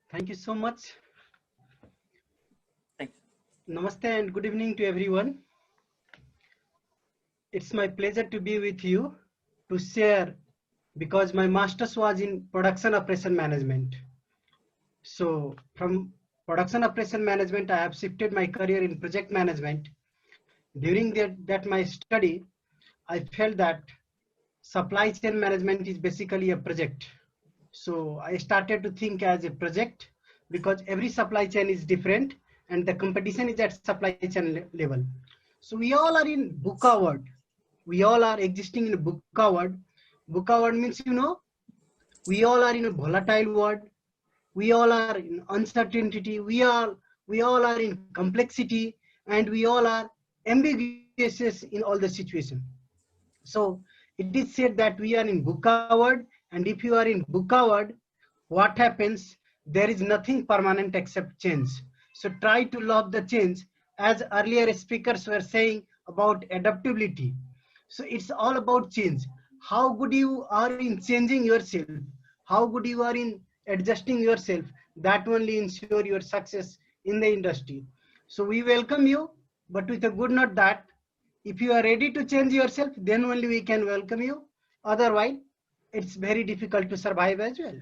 Thank you so much. Thank Namaste and good evening to everyone. It's my pleasure to be with you to share because my master's was in production operation management. So from production operation management, I have shifted my career in project management. During that my study, I felt that supply chain management is basically a project. So I started to think as a project because every supply chain is different and the competition is at supply chain level. So we all are in VUCA world. We all are existing in a VUCA world. VUCA world means, we all are in a volatile world. We all are in uncertainty. We all are in complexity, and we all are ambiguous in all the situation. So it is said that we are in VUCA world, and if you are in VUCA world, what happens? There is nothing permanent except change. So try to love the change, as earlier speakers were saying about adaptability. So it's all about change. How good you are in changing yourself, how good you are in adjusting yourself, that only ensure your success in the industry. So we welcome you, but with a good note that if you are ready to change yourself, then only we can welcome you. Otherwise, it's very difficult to survive as well.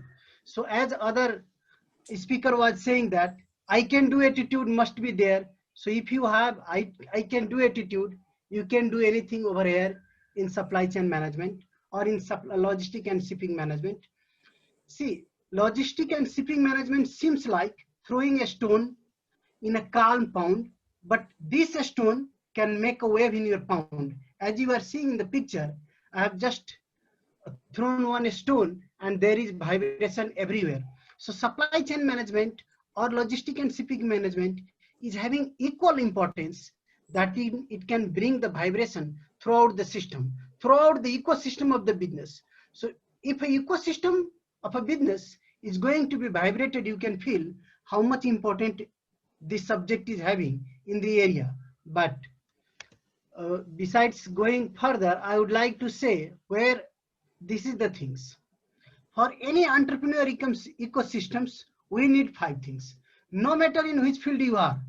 So as other speaker was saying that I can do attitude must be there. So if you have I can do attitude, you can do anything over here in supply chain management or in logistic and shipping management. See, logistic and shipping management seems like throwing a stone in a calm pond, but this stone can make a wave in your pond. As you are seeing in the picture, I have just thrown one stone and there is vibration everywhere. So supply chain management or logistic and shipping management is having equal importance that it can bring the vibration throughout the system, throughout the ecosystem of the business. So if a ecosystem of a business is going to be vibrated, you can feel how much important this subject is having in the area. But besides going further, I would like to say where this is the things. For any entrepreneur ecosystems, we need five things. No matter in which field you are,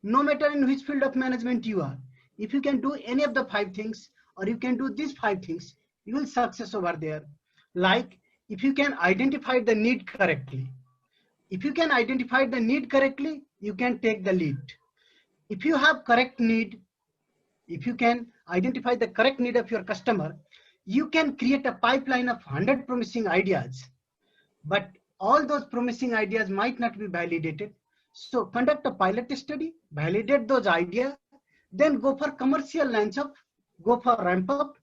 no matter in which field of management you are, if you can do any of the five things, or you can do these five things, you will success over there. Like if you can identify the need correctly. If you can identify the need correctly, you can take the lead. If you have correct need, if you can identify the correct need of your customer, you can create a pipeline of 100 promising ideas. But all those promising ideas might not be validated. So conduct a pilot study, validate those ideas, then go for commercial launch up, go for ramp up,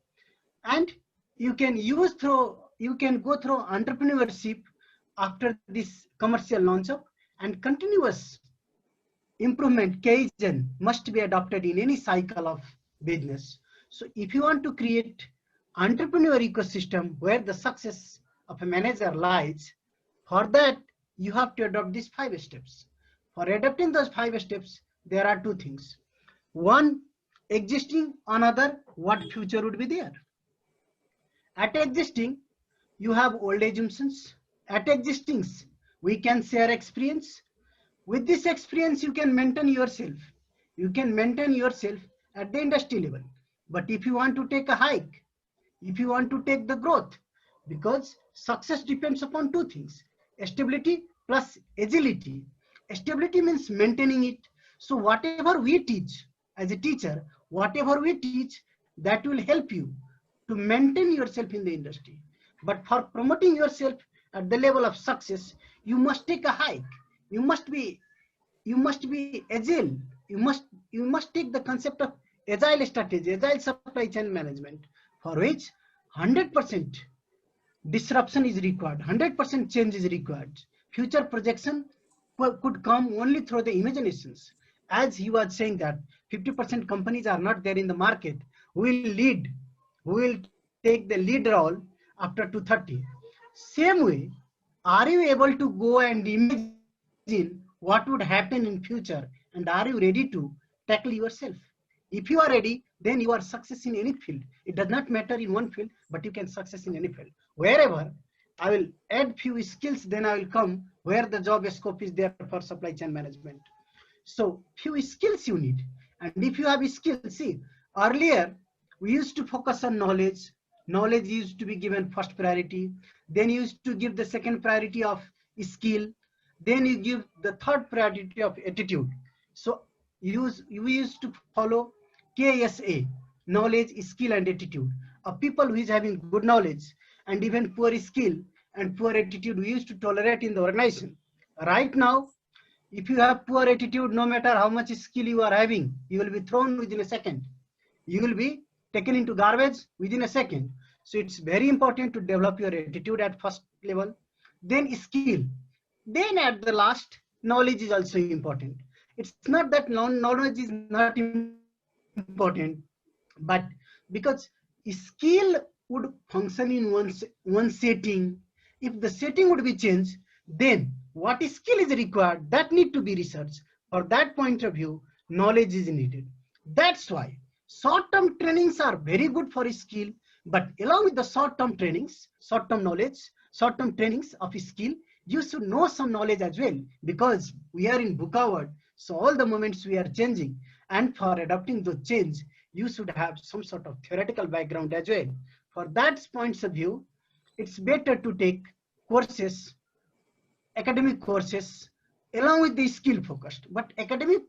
and you can go through entrepreneurship after this commercial launch up, and continuous improvement Kaizen must be adopted in any cycle of business. So if you want to create entrepreneur ecosystem where the success of a manager lies, for that you have to adopt these five steps. For adopting those five steps, there are two things. One, existing; another, what future would be there. At existing, you have old assumptions. At existings, we can share experience. With this experience, you can maintain yourself. You can maintain yourself at the industry level. But if you want to take a hike, if you want to take the growth, because success depends upon two things: stability plus agility. Stability means maintaining it. So whatever we teach as a teacher, whatever we teach, that will help you to maintain yourself in the industry. But for promoting yourself at the level of success, you must take a hike. You must be agile. You must take the concept of agile strategy, agile supply chain management, for which 100% disruption is required, 100% change is required. Future projection could come only through the imaginations. As he was saying that 50% companies are not there in the market, who will lead, who will take the lead role after 2030. Same way, are you able to go and imagine what would happen in future, and are you ready to tackle yourself? If you are ready, then you are success in any field. It does not matter in one field, but you can success in any field. Wherever I will add few skills, then I will come where the job scope is there for supply chain management. So few skills you need. And if you have skills, see, earlier we used to focus on knowledge. Knowledge used to be given first priority. Then you used to give the second priority of skill. Then you give the third priority of attitude. So we used to follow KSA, knowledge, skill, and attitude. A people who is having good knowledge and even poor skill and poor attitude, we used to tolerate in the organization. Right now, if you have poor attitude, no matter how much skill you are having, you will be thrown within a second. You will be taken into garbage within a second. So it's very important to develop your attitude at first level, then skill. Then at the last, knowledge is also important. It's not that knowledge is not important, but because skill would function in one setting, if the setting would be changed, then what skill is required, that need to be researched. For that point of view, knowledge is needed. That's why short-term trainings are very good for skill, but along with the short-term trainings, short-term knowledge, short-term trainings of skill, you should know some knowledge as well, because we are in VUCA world, so all the moments we are changing, and for adopting the change, you should have some sort of theoretical background as well. For that points of view, it's better to take courses, academic courses, along with the skill focused. But academic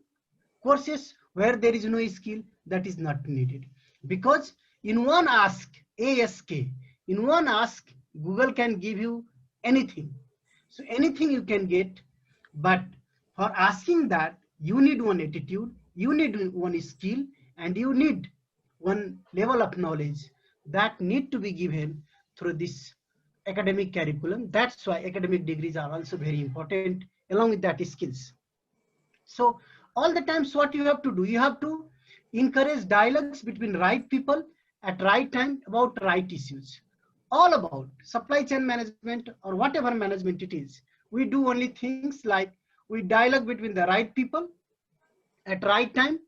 courses where there is no skill, that is not needed. Because in one ask, in one ask, Google can give you anything. So anything you can get, but for asking that, you need one attitude, you need one skill, and you need one level of knowledge that need to be given through this academic curriculum. That's why academic degrees are also very important, along with that skills. So all the times what you have to do, you have to encourage dialogues between right people at right time about right issues. All about supply chain management or whatever management it is. We do only things like we dialogue between the right people at right time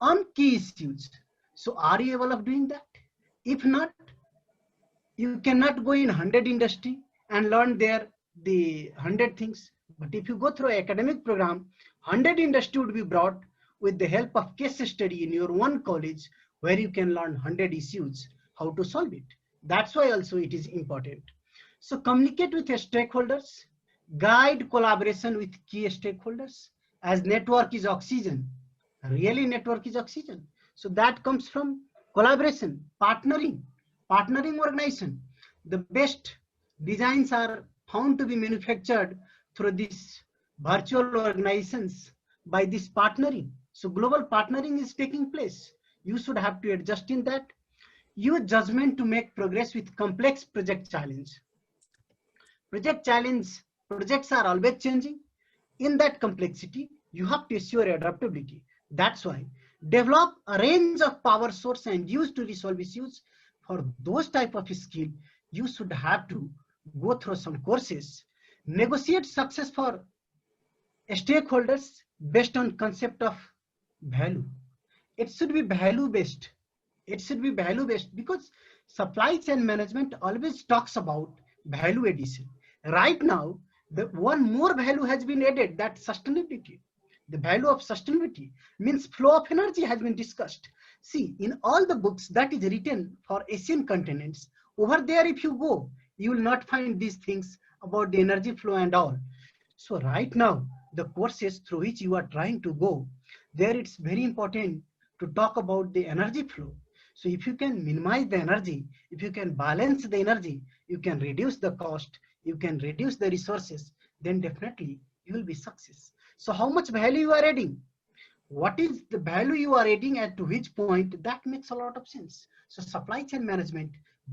on key issues. So are you able of doing that? If not, you cannot go in 100 industry and learn there the 100 things. But if you go through an academic program, 100 industry would be brought with the help of case study in your one college, where you can learn 100 issues, how to solve it. That's why also it is important. So communicate with your stakeholders, guide collaboration with key stakeholders, as network is oxygen. Really, network is oxygen. So that comes from collaboration, partnering organization. The best designs are found to be manufactured through these virtual organizations by this partnering. So global partnering is taking place. You should have to adjust in that. Use judgment to make progress with complex project challenge. Projects are always changing. In that complexity, you have to assure adaptability. That's why develop a range of power source and use to resolve issues. For those type of skill, you should have to go through some courses. Negotiate success for stakeholders based on concept of value. It should be value based. It should be value based, because supply chain management always talks about value addition. Right now, the one more value has been added, that sustainability. The value of sustainability means flow of energy has been discussed. See, in all the books that is written for Asian continents, over there if you go, you will not find these things about the energy flow and all. So right now, the courses through which you are trying to go, there it's very important to talk about the energy flow. So if you can minimize the energy, if you can balance the energy, you can reduce the cost, you can reduce the resources, then definitely you will be success. So how much value you are adding? What is the value you are adding at which point? That makes a lot of sense. So supply chain management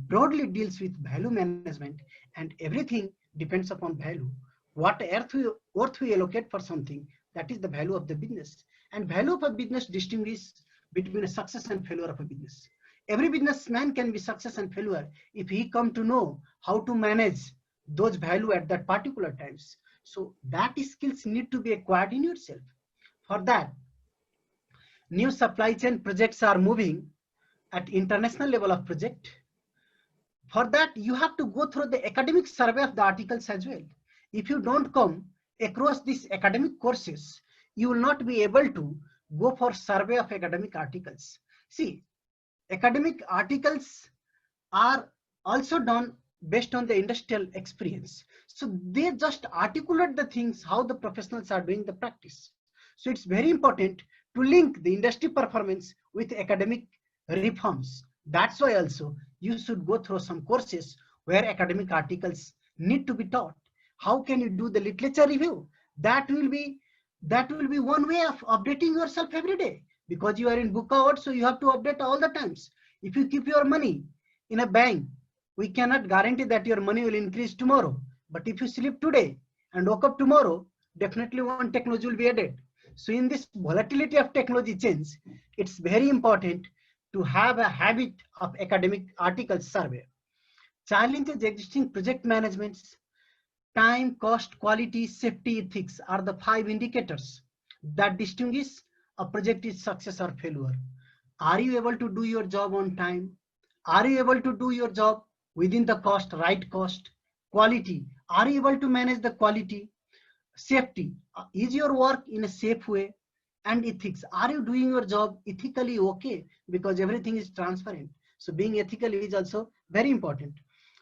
broadly deals with value management, and everything depends upon value. What earth we allocate for something, that is the value of the business. And value of a business distinguishes between a success and failure of a business. Every businessman can be success and failure if he come to know how to manage those value at that particular times. So that skills need to be acquired in yourself. For that, new supply chain projects are moving at international level of project. For that, you have to go through the academic survey of the articles as well. If you don't come across these academic courses, you will not be able to go for survey of academic articles. See, academic articles are also done based on the industrial experience. So they just articulate the things, how the professionals are doing the practice. So it's very important to link the industry performance with academic reforms. That's why also you should go through some courses where academic articles need to be taught. How can you do the literature review? That will be one way of updating yourself every day, because you are in book hour, so you have to update all the times. If you keep your money in a bank, we cannot guarantee that your money will increase tomorrow. But if you sleep today and woke up tomorrow, definitely one technology will be added. So in this volatility of technology change, it's very important to have a habit of academic articles survey. Challenges existing project managements: time, cost, quality, safety, ethics are the 5 indicators that distinguish a project's success or failure. Are you able to do your job on time? Are you able to do your job within the cost, right cost? Quality, are you able to manage the quality? Safety, is your work in a safe way? And ethics, are you doing your job ethically okay? Because everything is transparent. So being ethical is also very important.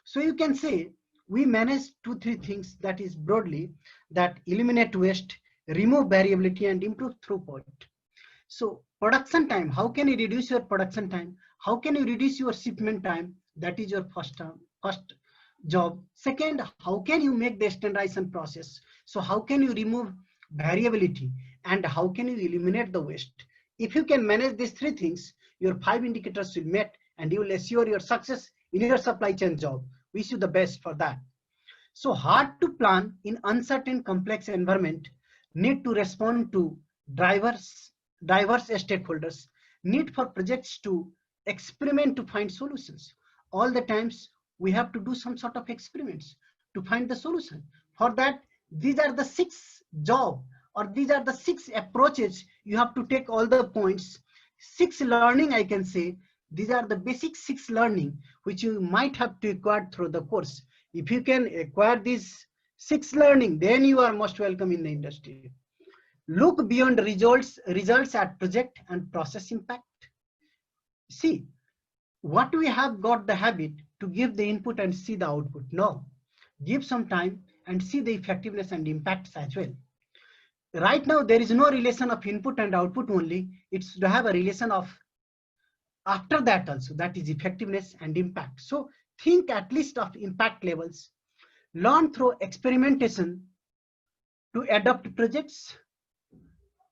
So you can say we manage 2-3 things, that is broadly that: eliminate waste, remove variability, and improve throughput. So production time, how can you reduce your production time? How can you reduce your shipment time? That is your first job. Second, how can you make the standardization process? So how can you remove variability, and how can you eliminate the waste? If you can manage these 3 things, your 5 indicators will met, and you will assure your success in your supply chain job. Wish you the best for that. So hard to plan in uncertain, complex environment, need to respond to diverse stakeholders, need for projects to experiment to find solutions. All the times we have to do some sort of experiments to find the solution. For that, these are the 6 job, or these are the 6 approaches you have to take all the points. 6 learning, I can say. These are the basic 6 learning which you might have to acquire through the course. If you can acquire these 6 learning, then you are most welcome in the industry. Look beyond results at project and process impact. See, what we have got the habit to give the input and see the output. No, give some time and see the effectiveness and impacts as well. Right now, there is no relation of input and output only. It's to have a relation of after that also, that is effectiveness and impact. So think at least of impact levels. Learn through experimentation to adopt projects.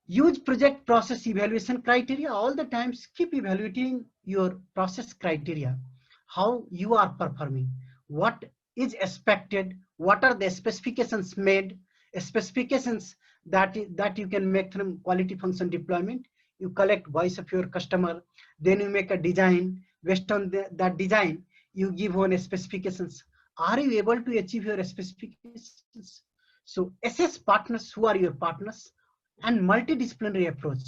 Use project process evaluation criteria. All the times keep evaluating your process criteria, how you are performing, what is expected, what are the specifications made, specifications that you can make from quality function deployment. You collect voice of your customer, then you make a design. Based on that design, you give one specifications. Are you able to achieve your specifications? So assess partners, who are your partners, and multidisciplinary approach.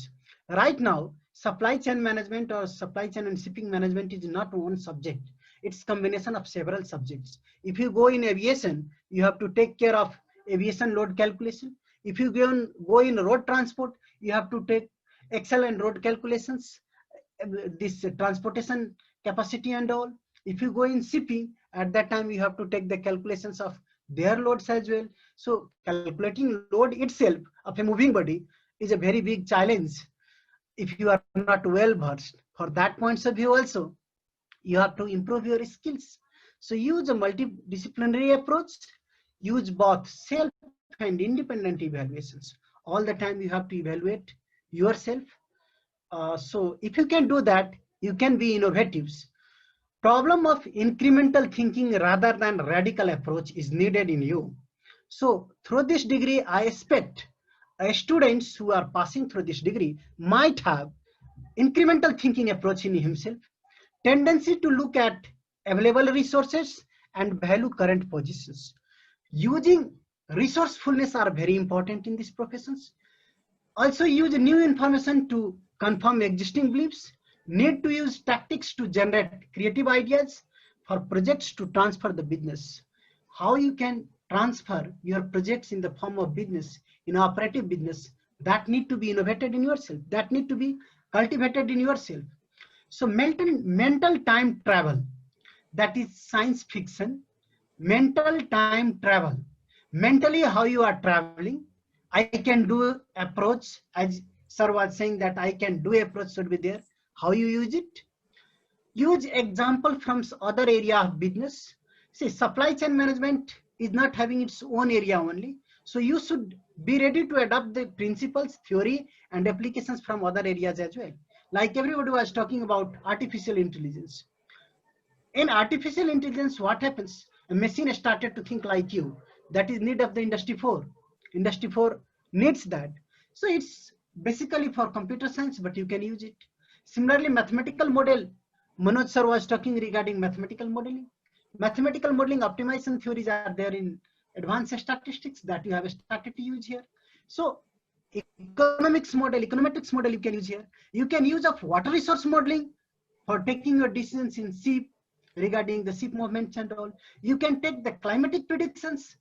Right now, supply chain management or supply chain and shipping management is not one subject. It's combination of several subjects. If you go in aviation, you have to take care of aviation load calculation. If you go in road transport, you have to take Excel and road calculations, this transportation capacity and all. If you go in shipping, at that time you have to take the calculations of their loads as well. So calculating load itself of a moving body is a very big challenge if you are not well versed. For that point of view also, you have to improve your skills. So use a multidisciplinary approach, use both self and independent evaluations. All the time you have to evaluate yourself. So if you can do that, you can be innovative. Problem of incremental thinking rather than radical approach is needed in you. So through this degree, I expect students who are passing through this degree might have incremental thinking approach in himself, tendency to look at available resources and value current positions. Using resourcefulness are very important in these professions. Also use new information to confirm existing beliefs. Need to use tactics to generate creative ideas. for projects to transfer the business. How you can transfer your projects in the form of business, in operative business, that need to be innovated in yourself, that need to be cultivated in yourself. So mental time travel, that is science fiction. Mental time travel, mentally how you are traveling. I can do approach, as sir was saying that I can do approach should be there. How you use it? Use example from other area of business. See, supply chain management is not having its own area only. So you should be ready to adopt the principles, theory, and applications from other areas as well. Like everybody was talking about artificial intelligence. In artificial intelligence, what happens? A machine started to think like you. That is need of the industry 4. Industry 4 needs that. So it's basically for computer science, but you can use it. Similarly, mathematical model. Manoj sir was talking regarding mathematical modeling. Mathematical modeling optimization theories are there in advanced statistics that you have started to use here. So economics model, econometrics model you can use here. You can use of water resource modeling for taking your decisions in ship regarding the ship movements and all. You can take the climatic predictions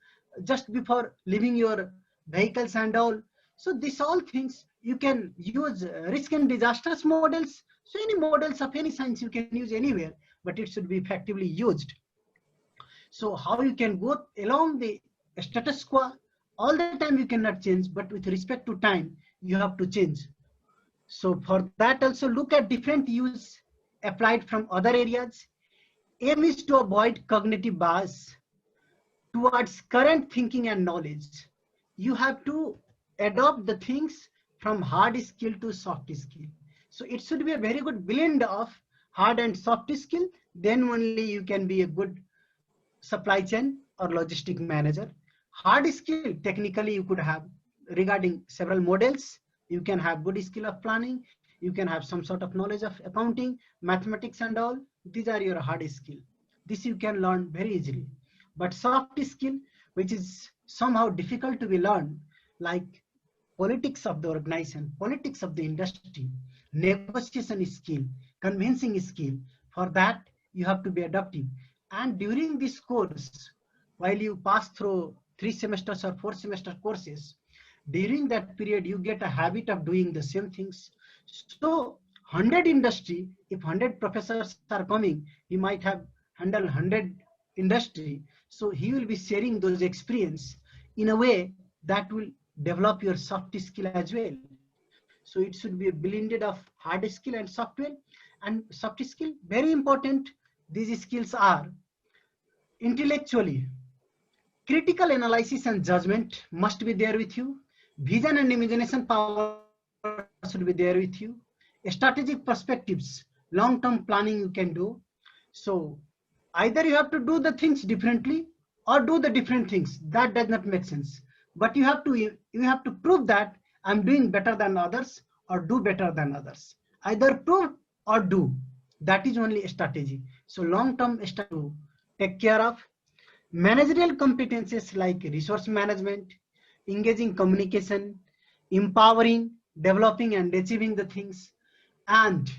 just before leaving your vehicles and all. So these all things you can use risk and disasters models. So any models of any science you can use anywhere, but it should be effectively used. So how you can go along the status quo, all the time you cannot change, but with respect to time, you have to change. So for that also look at different use applied from other areas. Aim is to avoid cognitive bias towards current thinking and knowledge. You have to adopt the things from hard skill to soft skill. So it should be a very good blend of hard and soft skill. Then only you can be a good supply chain or logistic manager. Hard skill, technically you could have regarding several models. You can have good skill of planning. You can have some sort of knowledge of accounting, mathematics and all. These are your hard skill. This you can learn very easily. But soft skill, which is somehow difficult to be learned, like politics of the organization, politics of the industry, negotiation skill, convincing skill. For that, you have to be adaptive. And during this course, while you pass through 3 semesters or 4 semester courses, during that period, you get a habit of doing the same things. So 100 industry, if 100 professors are coming, he might have handled 100 industry. So he will be sharing those experience in a way that will develop your soft skill as well. So it should be a blended of hard skill and software and soft skill. Very important. These skills are intellectually, critical analysis and judgment must be there with you. Vision and imagination power should be there with you. Strategic perspectives, long-term planning you can do. So either you have to do the things differently or do the different things. That does not make sense. But you have to prove that I'm doing better than others or do better than others. Either prove or do. That is only a strategy. So long-term strategy to take care of. Managerial competencies like resource management, engaging communication, empowering, developing and achieving the things. And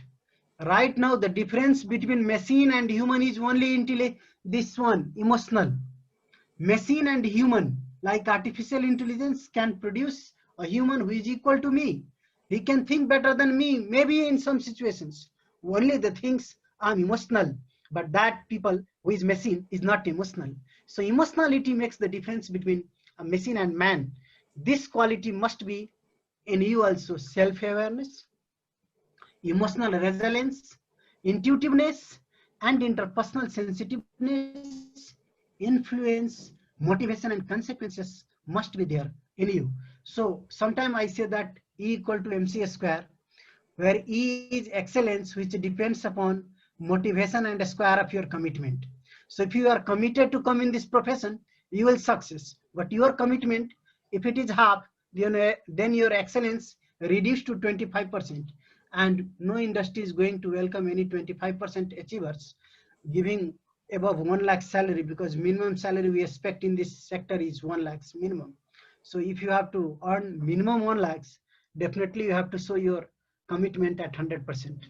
right now the difference between machine and human is only this one, emotional. Machine and human, like artificial intelligence, can produce a human who is equal to me. He can think better than me, maybe in some situations. Only the things I'm emotional, but that people who is machine is not emotional. So emotionality makes the difference between a machine and man. This quality must be in you also: self-awareness, emotional resilience, intuitiveness, and interpersonal sensitiveness, influence, motivation, and consequences must be there in you. So sometimes I say that E equal to MC square, where E is excellence, which depends upon motivation and square of your commitment. So if you are committed to come in this profession, you will success. But your commitment, if it is half, then your excellence reduced to 25%. And no industry is going to welcome any 25% achievers giving above 1 lakh salary, because minimum salary we expect in this sector is 1 lakh minimum. So if you have to earn minimum 1 lakhs, definitely you have to show your commitment at 100%.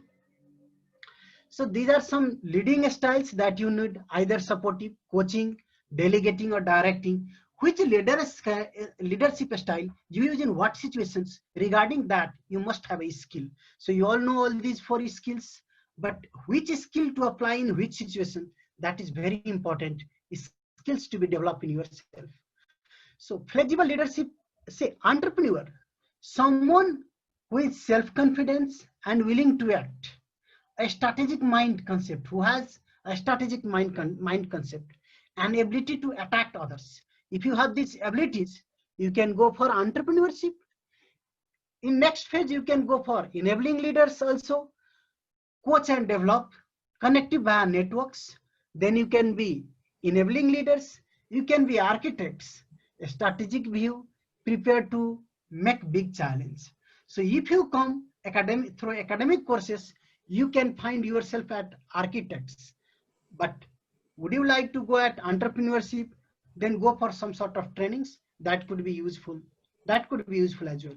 So these are some leading styles that you need, either supportive, coaching, delegating or directing. Which leadership style you use in what situations? Regarding that, you must have a skill. So you all know all these four skills, but which skill to apply in which situation, that is very important. Skills to be developed in yourself. So flexible leadership, say entrepreneur, someone who is self-confidence and willing to act, a strategic mind concept, who has a strategic mind concept and ability to attack others. If you have these abilities, you can go for entrepreneurship. In next phase, you can go for enabling leaders also, coach and develop, connective via networks. Then you can be enabling leaders. You can be architects, a strategic view, prepared to make big challenge. So if you come through academic courses, you can find yourself at architects. But would you like to go at entrepreneurship? Then go for some sort of trainings that could be useful. That could be useful as well.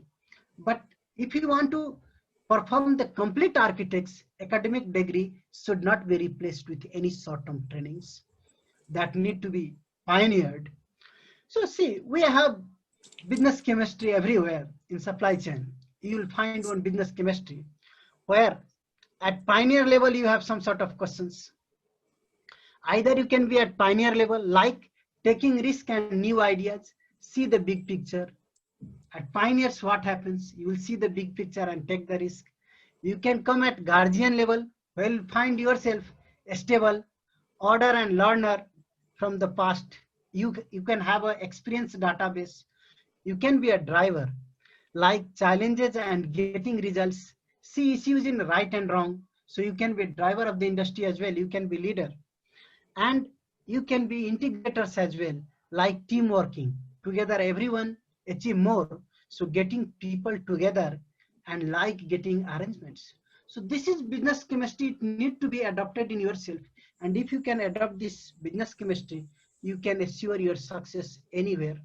But if you want to perform the complete architect's academic degree should not be replaced with any short-term trainings that need to be pioneered. So see, we have business chemistry everywhere in supply chain. You will find one business chemistry where at pioneer level you have some sort of questions. Either you can be at pioneer level, like taking risk and new ideas, see the big picture. At pioneers, what happens? You will see the big picture and take the risk. You can come at guardian level, where you find yourself stable, order and learner from the past. You can have an experienced database. You can be a driver, like challenges and getting results, see issues in right and wrong. So you can be driver of the industry as well. You can be leader. And you can be integrators as well, like team working. Together, everyone achieve more. So getting people together and like getting arrangements. So this is business chemistry. It need to be adopted in yourself. And if you can adopt this business chemistry, you can assure your success anywhere.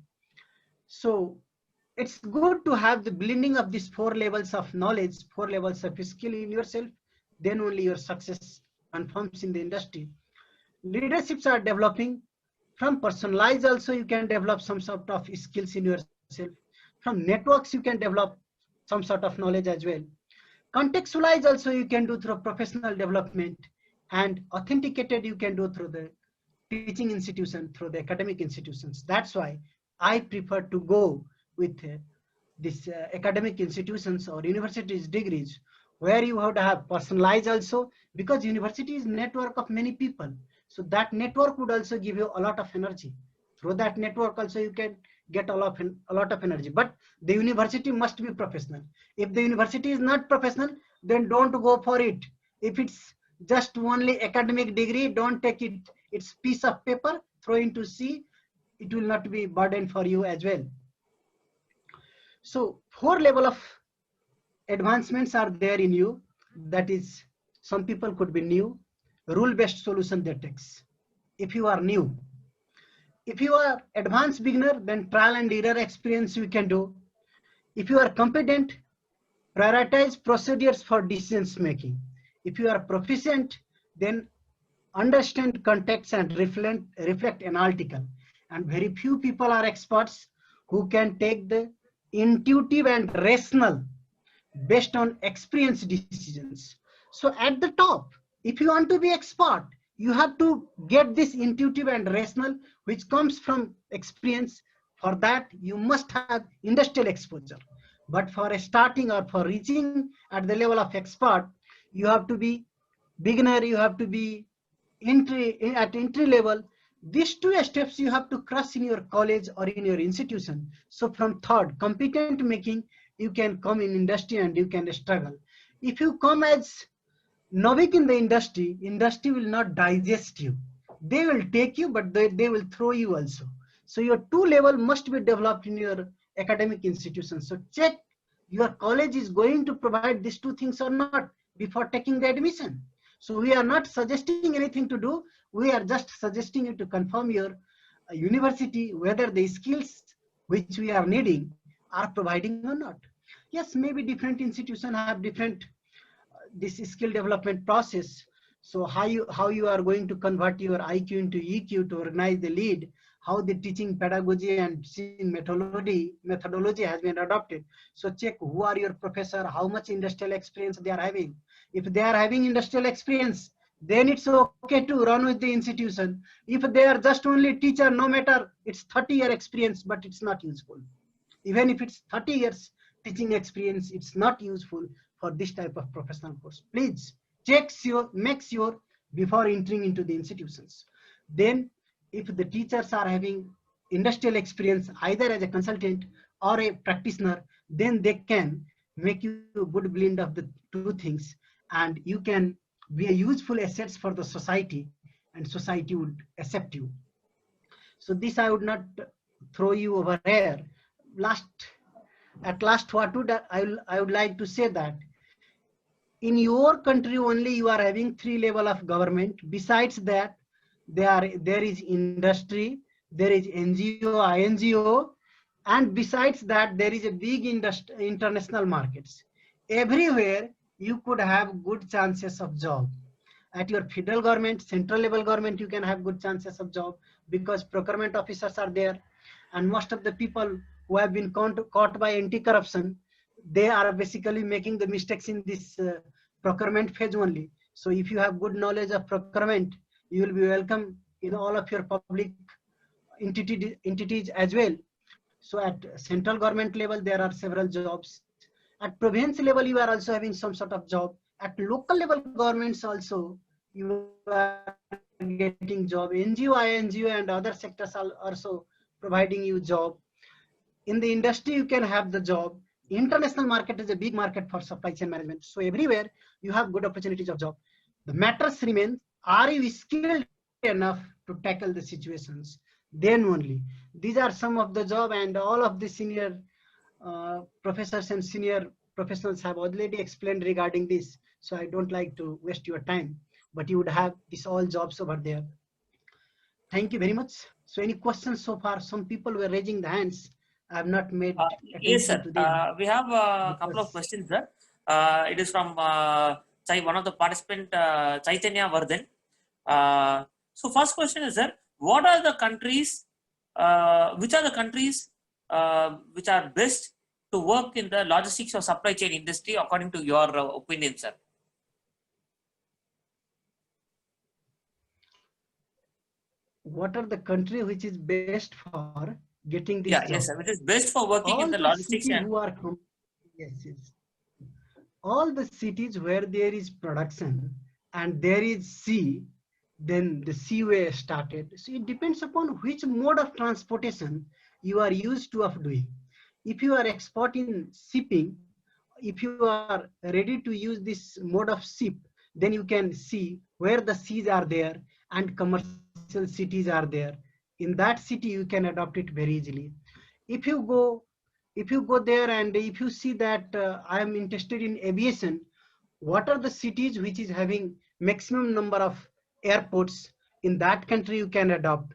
So it's good to have the blending of these four levels of knowledge, four levels of skill in yourself. Then only your success confirms in the industry. Leaderships are developing. From personalized also you can develop some sort of skills in yourself. From networks you can develop some sort of knowledge as well. Contextualize also you can do through professional development, and authenticated you can do through the teaching institution, through the academic institutions. That's why I prefer to go with this academic institutions or universities degrees, where you have to have personalized also, because university is network of many people. So that network would also give you a lot of energy. Through that network also you can get a lot of energy. But the university must be professional. If the university is not professional, then don't go for it. If it's just only academic degree, don't take it. It's piece of paper, throw into sea. It will not be burden for you as well. So 4 level of advancements are there in you. That is, some people could be new. Rule-based solution that takes. If you are new, if you are advanced beginner, then trial and error experience you can do. If you are competent, prioritize procedures for decisions making. If you are proficient, then understand context and reflect analytical. And very few people are experts who can take the intuitive and rational based on experience decisions. So at the top, if you want to be expert, you have to get this intuitive and rational, which comes from experience. For that, you must have industrial exposure. But for a starting or for reaching at the level of expert, you have to be beginner, you have to be at entry level. These 2 steps you have to cross in your college or in your institution. So from third, competent making, you can come in industry and you can struggle. If you come as novice in the industry will not digest you. They will take you, but they will throw you also. So your 2 level must be developed in your academic institution. So check your college is going to provide these 2 things or not before taking the admission. So we are not suggesting anything to do. We are just suggesting you to confirm your university whether the skills which we are needing are providing or not. Yes, maybe different institutions have different this skill development process. So how you are going to convert your IQ into EQ to organize the lead, how the teaching pedagogy and teaching methodology has been adopted. So check who are your professor, how much industrial experience they are having. If they are having industrial experience, then it's okay to run with the institution. If they are just only teacher, no matter it's 30-year experience, but it's not useful. Even if it's 30 years teaching experience, it's not useful for this type of professional course. Please make sure before entering into the institutions. Then if the teachers are having industrial experience either as a consultant or a practitioner, then they can make you a good blend of the two things, and you can be a useful assets for the society, and society would accept you. So this I would not throw you over here. At last, I would like to say that in your country only you are having 3 level of government. Besides that, there is industry, there is NGO, INGO, and besides that there is a big international markets. Everywhere you could have good chances of job. At your federal government, central level government, you can have good chances of job because procurement officers are there, and most of the people who have been caught by anti-corruption, they are basically making the mistakes in this procurement phase only. So if you have good knowledge of procurement, you will be welcome in all of your public entities as well. So at central government level, there are several jobs. At province level, you are also having some sort of job. At local level governments also, you are getting job. NGO, INGO, and other sectors are also providing you job. In the industry, you can have the job. International market is a big market for supply chain management. So everywhere you have good opportunities of job. The matters remains, are you skilled enough to tackle the situations? Then only. These are some of the job, and all of the senior professors and senior professionals have already explained regarding this. So I don't like to waste your time, but you would have these all jobs over there. Thank you very much. So any questions so far? Some people were raising the hands. I have not made Yes, attention sir. to them. We have a couple of Because questions, sir. It is from one of the participant, Chaitanya Vardhan. So first question is, sir, what are the countries, which are the countries which are best to work in the logistics or supply chain industry according to your opinion, sir? what are the country which is best for getting this Yeah, job? yes, sir. Which is best for working All in the the logistics cities and who are yes, all the cities where there is production and there is sea, then the seaway started. So it depends upon which mode of transportation you are used to of doing. If you are expert in shipping, if you are ready to use this mode of ship, then you can see where the seas are there and commercial cities are there. In that city you can adopt it very easily. if you go if you go there and if you see that I am interested in aviation, what are the cities which is having maximum number of airports? In that country you can adopt.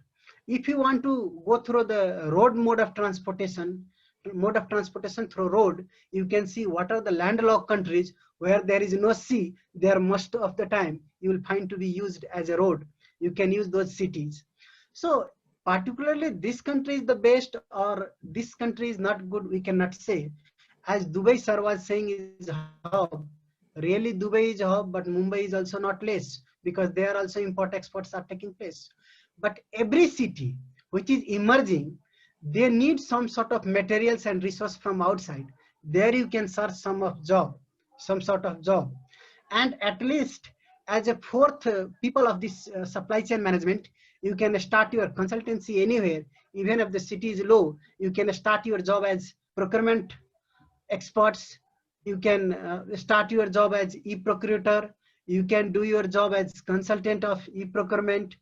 If you want to go through the road mode of transportation through road, you can see what are the landlocked countries where there is no sea. There most of the time you will find to be used as a road. You can use those cities. So particularly this country is the best or this country is not good, we cannot say. As Dubai sir was saying is hub, really Dubai is a hub, but Mumbai is also not less, because there also import exports are taking place. But every city which is emerging, they need some sort of materials and resource from outside. There you can search some sort of job. And at least as a fourth people of this supply chain management, you can start your consultancy anywhere. Even if the city is low, you can start your job as procurement experts. You can start your job as e-procurator. You can do your job as consultant of e-procurement,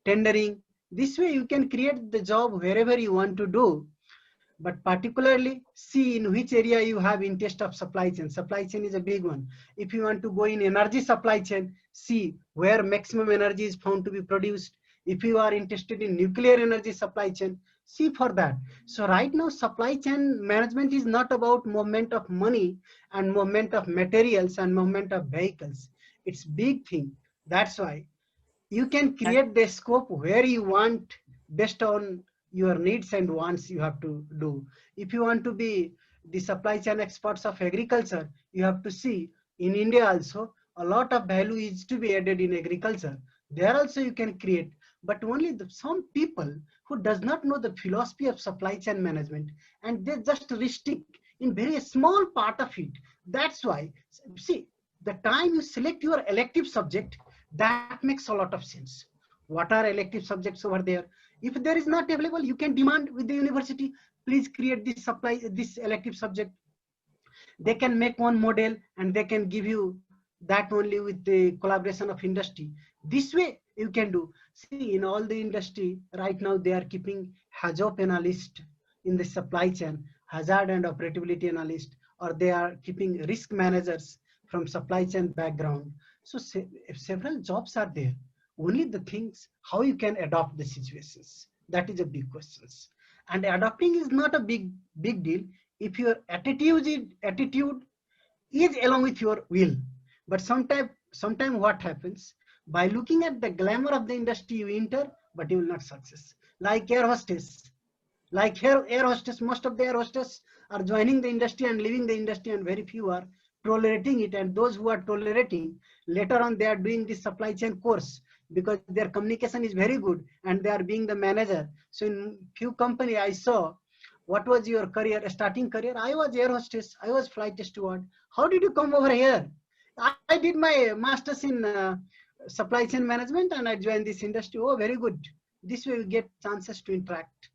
tendering. This way you can create the job wherever you want to do. But particularly see in which area you have interest of supply chain. Supply chain is a big one. If you want to go in energy supply chain, see where maximum energy is found to be produced. If you are interested in nuclear energy supply chain, see for that. So right now supply chain management is not about movement of money and movement of materials and movement of vehicles. It's big thing. That's why you can create the scope where you want based on your needs and wants you have to do. If you want to be the supply chain experts of agriculture, you have to see in India also a lot of value is to be added in agriculture. There also you can create, but only some people who does not know the philosophy of supply chain management and they just restrict in very small part of it. That's why, see, the time you select your elective subject, that makes a lot of sense. What are elective subjects over there? If there is not available, you can demand with the university, please create this elective subject. They can make one model and they can give you that only with the collaboration of industry. This way you can do. See, in all the industry right now, they are keeping HAZOP analyst in the supply chain, hazard and operability analyst, or they are keeping risk managers from supply chain background. So several jobs are there. Only the things how you can adopt the situations, that is a big question. And adopting is not a big deal if your attitude is along with your will. But sometime what happens, by looking at the glamour of the industry you enter, but you will not success. Like air hostess, air hostess, most of the air hostess are joining the industry and leaving the industry, and very few are tolerating it. And those who are tolerating, later on they are doing this supply chain course because their communication is very good and they are being the manager. So in few company I saw, what was your career, starting career? I was air hostess, I was flight steward. How did you come over here? I did my master's in supply chain management and I joined this industry. Oh, very good. This way you get chances to interact.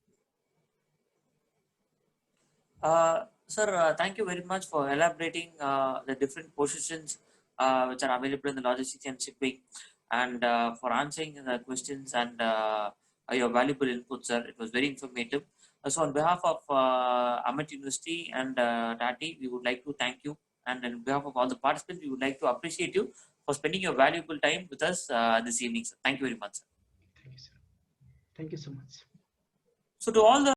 Sir, thank you very much for elaborating the different positions which are available in the logistics and shipping, and for answering the questions and your valuable input, sir. It was very informative. So, on behalf of Amit University and Tati, we would like to thank you, and on behalf of all the participants, we would like to appreciate you for spending your valuable time with us this evening, sir. Thank you very much, sir. Thank you, sir. Thank you so much. So, to all the